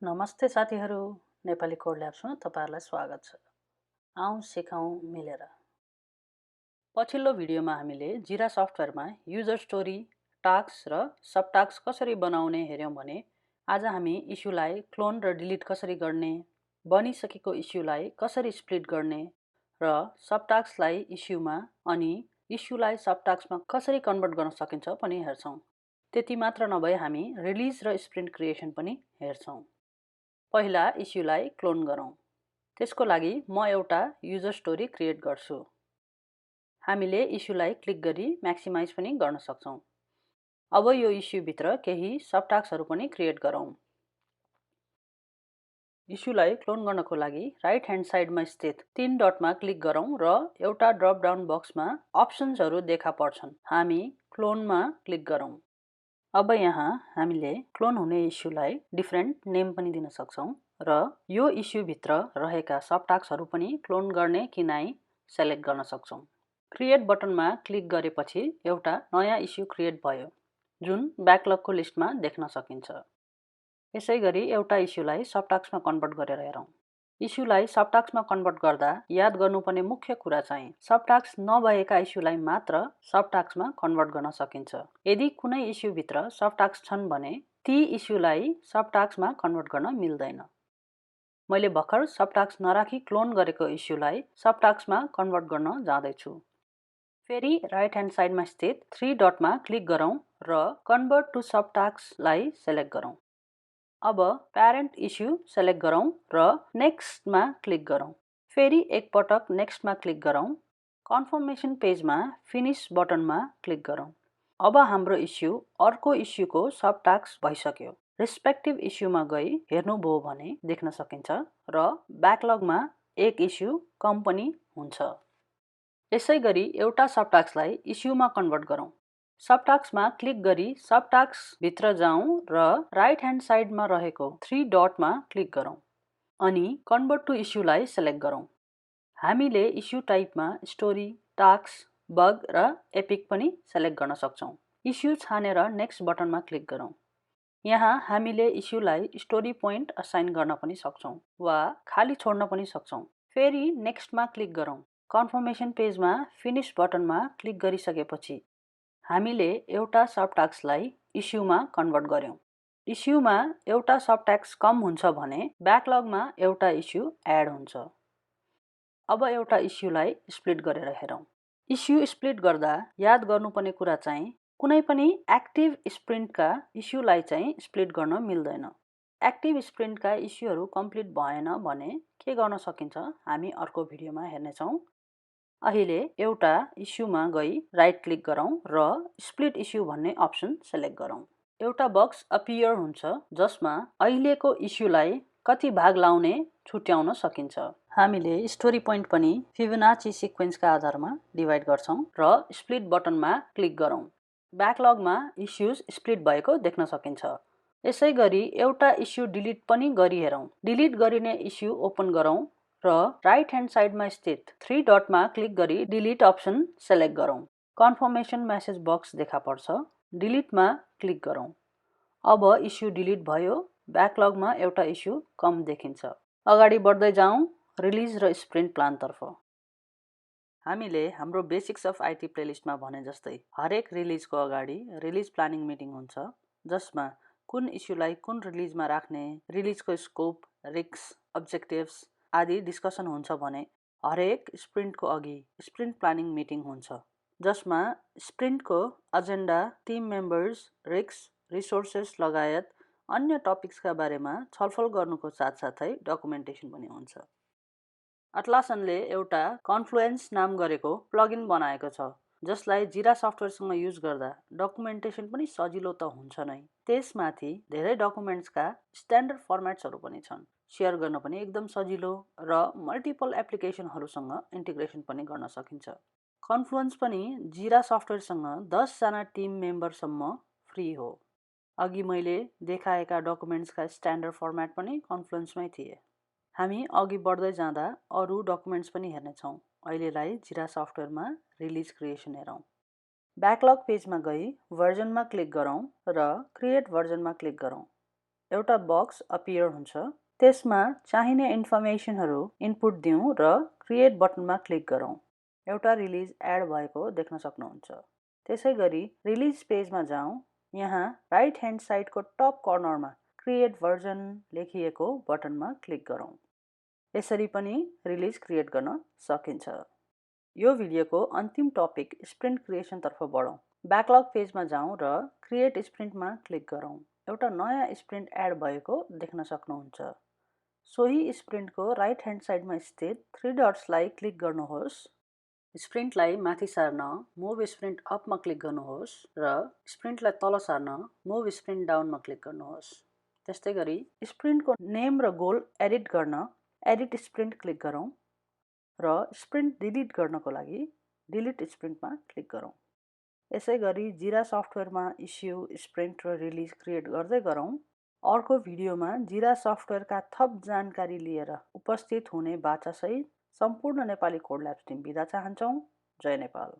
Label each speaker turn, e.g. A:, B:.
A: नमस्ते साथीहरू, नेपाली कोडल्याब्समा तपाईहरुलाई स्वागत छ। आउँ सिकौं मिलेर। पछिल्लो भिडियोमा हामीले जिरा सफ्टवेयरमा युजर स्टोरी, टास्क र सब टास्क कसरी बनाउने हेर्यौं भने आज हामी इस्युलाई क्लोन र डिलिट कसरी गर्ने, बनिसकेको इस्युलाई कसरी स्प्लिट गर्ने र सब टास्कलाई इस्युमा अनि इस्युलाई सब टास्कमा कसरी कन्भर्ट गर्न सकिन्छ पनि हेर्छौं। त्यति मात्र नभए हामी रिलिज र स्प्रिन्ट क्रिएसन पनि हेर्छौं। पहिला इस्युलाई क्लोन गरौँ। त्यसको लागि म एउटा युजर स्टोरी क्रिएट गर्छु। हामीले इस्युलाई क्लिक गरी म्याक्सिमाइज पनि गर्न सक्छौं। अब यो इस्यु भित्र केही सब टास्कहरु पनि क्रिएट गरौँ। इस्युलाई क्लोन गर्नको लागि राइट ह्यान्ड साइडमा स्थित 3 डटमा क्लिक गरौँ र एउटा ड्रप डाउन बक्समा अप्सन्सहरु देखा पर्छन्। हामी क्लोनमा क्लिक गरौँ। अब यहाँ हामीले क्लोन हुने इस्युलाई डिफरेन्ट नेम पनि दिन सक्छौं र यो इस्यु भित्र रहेका सब टास्कहरु पनि क्लोन गर्ने कि नाइ सेलेक्ट गर्न सक्छौं। क्रिएट बटनमा क्लिक गरेपछि एउटा नयाँ इस्यु क्रिएट भयो जुन ब्याकलगको लिस्टमा देख्न सकिन्छ। यसैगरी एउटा इस्युलाई सब टास्कमा कन्भर्ट गरेर हेरौं। इस्युलाई सब टास्कमा कन्भर्ट गर्दा याद गर्नुपर्ने मुख्य कुरा चाहिँ सब टास्क नभएका इस्युलाई मात्र सब टास्कमा कन्भर्ट गर्न सकिन्छ। यदि कुनै इस्यु भित्र सब टास्क छन् भने ती इस्युलाई सब टास्कमा कन्भर्ट गर्न मिल्दैन। मैले भर्खर सब टास्क नराखी क्लोन गरेको इस्युलाई सब टास्कमा कन्भर्ट गर्न जाँदैछु। फेरि राइट ह्यान्ड साइडमा स्थित 3 डटमा क्लिक गरौँ र कन्भर्ट टु सब टास्कलाई सेलेक्ट गरौँ। अब प्यारेन्ट इस्यु सेलेक्ट गरौँ र नेक्स्टमा क्लिक गरौँ। फेरि एक पटक नेक्स्टमा क्लिक गरौँ। कन्फर्मेसन पेजमा फिनिश बटनमा क्लिक गरौँ। अब हाम्रो इस्यु अर्को इस्युको सब टास्क भइसक्यो। रेस्पेक्टिभ इस्युमा गई हेर्नुभयो भने देख्न सकिन्छ र ब्याकलगमा एक इस्यु कम पनि हुन्छ। यसैगरी एउटा सब टास्कलाई इस्युमा कन्भर्ट गरौँ। सब टास्कमा क्लिक गरी सब टास्क भित्र जाउँ र राइट ह्यान्ड साइडमा रहेको 3 डटमा क्लिक गरौँ अनि कन्भर्ट टु इस्युलाई सेलेक्ट गरौँ। हामीले इस्यु टाइपमा स्टोरी, टास्क, बग र एपिक पनि सेलेक्ट गर्न सक्छौं। इस्यु छानेर नेक्स्ट बटनमा क्लिक गरौँ। यहाँ हामीले इस्युलाई स्टोरी पोइन्ट असाइन गर्न पनि सक्छौं वा खाली छोड्न पनि सक्छौं। फेरि नेक्स्टमा क्लिक गरौँ। कन्फर्मेसन पेजमा फिनिश बटनमा क्लिक गरिसकेपछि हामीले एउटा सब टास्कलाई इस्युमा कन्भर्ट गर्यौं। इस्युमा एउटा सब टास्क कम हुन्छ भने ब्याकलगमा एउटा इस्यु एड हुन्छ। अब एउटा इस्युलाई स्प्लिट गरेर हेरौँ। इस्यु स्प्लिट गर्दा याद गर्नुपर्ने कुरा चाहिँ कुनै पनि एक्टिभ स्प्रिन्टका इस्युलाई चाहिँ स्प्लिट गर्न मिल्दैन। एक्टिभ स्प्रिन्टका इस्युहरू कम्प्लिट भएन भने के गर्न सकिन्छ हामी अर्को भिडियोमा हेर्नेछौँ। अहिले एउटा इस्युमा गई राइट क्लिक गरौँ र स्प्लिट इस्यु भन्ने अप्सन सेलेक्ट गरौँ। एउटा बक्स अपियर हुन्छ जसमा अहिलेको इस्युलाई कति भाग लाउने छुट्याउन सकिन्छ। हामीले स्टोरी पोइन्ट पनि फिबोनाची सिक्वेन्सका आधारमा डिभाइड गर्छौं र स्प्लिट बटनमा क्लिक गरौँ। ब्याकलगमा इस्युज स्प्लिट भएको देख्न सकिन्छ। यसैगरी एउटा इस्यु डिलिट पनि गरी हेरौँ। डिलिट गरिने इस्यु ओपन गरौँ र राइट ह्यान्ड साइडमा स्थित 3 डटमा क्लिक गरी डिलिट अप्सन सेलेक्ट गरौँ। कन्फर्मेसन मेसेज बक्स देखा पर्छ। डिलिटमा क्लिक गरौँ। अब इस्यु डिलिट भयो। ब्याकलगमा एउटा इस्यु कम देखिन्छ। अगाडि बढ्दै जाउँ रिलिज र स्प्रिन्ट प्लान तर्फ। हामीले हाम्रो बेसिक्स अफ आईटी प्लेलिस्टमा भने जस्तै हरेक रिलिजको अगाडि रिलिज प्लानिङ मिटिङ हुन्छ जसमा कुन इस्युलाई कुन रिलिजमा राख्ने, रिलिजको स्कोप, रिस्क, अब्जेक्टिभ्स आदि डिस्कसन हुन्छ भने हरेक स्प्रिन्टको अघि स्प्रिन्ट प्लानिङ मिटिङ हुन्छ जसमा स्प्रिन्टको agenda, team members, risk, resources लगायत अन्य टपिक्सका बारेमा छलफल गर्नुको साथसाथै डकुमेन्टेसन पनि हुन्छ। अटलासनले एउटा कन्फ्लुएन्स नाम गरेको प्लगइन बनाएको छ जसलाई जिरा सफ्टवेयरसँग युज गर्दा डकुमेन्टेसन पनि सजिलो त हुन्छ नै, त्यसमाथि धेरै डकुमेन्ट्सका स्ट्यान्डर्ड फर्मेट्सहरू पनि छन्। शेयर गर्न पनि एकदम सजिलो र मल्टिपल एप्लिकेसनहरूसँग इन्टिग्रेसन पनि गर्न सकिन्छ। कन्फ्लुएन्स पनि जिरा सफ्टवेयरसँग 10 जना टिम मेम्बरसम्म फ्री हो। अघि मैले देखाएका डकुमेन्ट्सका स्ट्यान्डर्ड फर्मेट पनि कन्फ्लुएन्समै थिए। हामी अघि बढ्दै जाँदा अरू डकुमेन्ट्स पनि हेर्नेछौँ। अहिलेलाई जिरा सफ्टवेयरमा रिलिज क्रिएसन हेरौँ। ब्याकलग पेजमा गई भर्जनमा क्लिक गरौँ र क्रिएट भर्जनमा क्लिक गरौँ। एउटा बक्स अपियर हुन्छ। त्यसमा चाहिने इन्फर्मेसनहरू इनपुट दिउँ र क्रिएट बटनमा क्लिक गरौँ। एउटा रिलिज एड भएको देख्न सक्नुहुन्छ। त्यसैगरी रिलिज पेजमा जाउँ। यहाँ राइट ह्यान्ड साइडको टप कर्नरमा क्रिएट भर्जन लेखिएको बटनमा क्लिक गरौँ। यसरी पनि रिलिज क्रिएट गर्न सकिन्छ। यो भिडियोको अन्तिम टपिक स्प्रिन्ट क्रिएसनतर्फ बढौँ। ब्याकलग पेजमा जाउँ र क्रिएट स्प्रिन्टमा क्लिक गरौँ। एउटा नयाँ स्प्रिन्ट एड भएको देख्न सक्नुहुन्छ। सोही स्प्रिन्टको राइट ह्यान्ड साइडमा स्थित 3 डट्सलाई क्लिक गर्नुहोस्। स्प्रिन्टलाई माथि सार्न मुभ स्प्रिन्ट अपमा क्लिक गर्नुहोस् र स्प्रिन्टलाई तल सार्न मुभ स्प्रिन्ट डाउनमा क्लिक गर्नुहोस्। त्यस्तै गरी स्प्रिन्टको नेम र गोल एडिट गर्न एडिट स्प्रिन्ट क्लिक गरौँ र स्प्रिन्ट डिलिट गर्नको लागि डिलिट स्प्रिन्टमा क्लिक गरौँ। यसै गरी जिरा सफ्टवेयरमा इस्यु, स्प्रिन्ट र रिलिज क्रिएट गर्दै गरौँ। अर्को भिडियोमा जिरा सफ्टवेयरका थप जानकारी लिएर उपस्थित हुने बाचासहित सम्पूर्ण नेपाली कोड ल्याब्स टिम बिदा चाहन्छौँ। जय नेपाल।